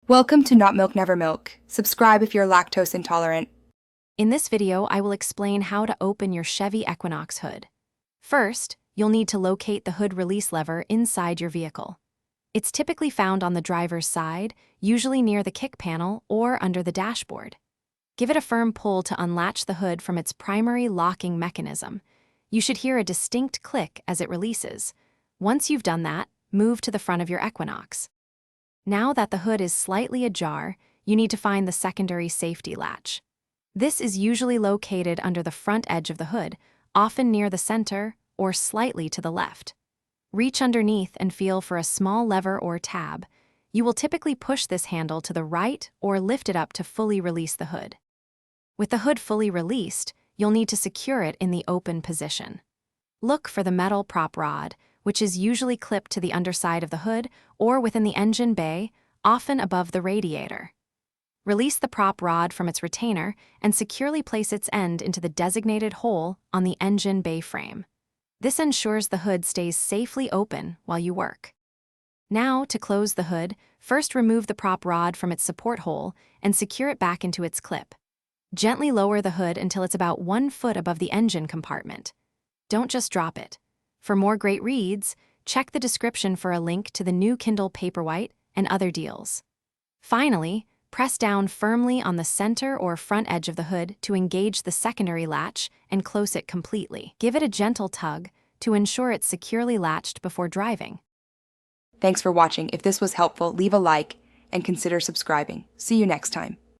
Welcome to Not Milk Never Milk. Subscribe if you're lactose intolerant. In this video, I will explain how to open your Chevy Equinox hood. First, you'll need to locate the hood release lever inside your vehicle. It's typically found on the driver's side, usually near the kick panel or under the dashboard. Give it a firm pull to unlatch the hood from its primary locking mechanism. You should hear a distinct click as it releases. Once you've done that, move to the front of your Equinox. Now that the hood is slightly ajar, you need to find the secondary safety latch. This is usually located under the front edge of the hood, often near the center or slightly to the left. Reach underneath and feel for a small lever or tab. You will typically push this handle to the right or lift it up to fully release the hood. With the hood fully released, you'll need to secure it in the open position. Look for the metal prop rod, which is usually clipped to the underside of the hood or within the engine bay, often above the radiator. Release the prop rod from its retainer and securely place its end into the designated hole on the engine bay frame. This ensures the hood stays safely open while you work. Now, to close the hood, first remove the prop rod from its support hole and secure it back into its clip. Gently lower the hood until it's about 1 foot above the engine compartment. Don't just drop it. For more great reads, check the description for a link to the new Kindle Paperwhite and other deals. Finally, press down firmly on the center or front edge of the hood to engage the secondary latch and close it completely. Give it a gentle tug to ensure it's securely latched before driving. Thanks for watching. If this was helpful, leave a like and consider subscribing. See you next time.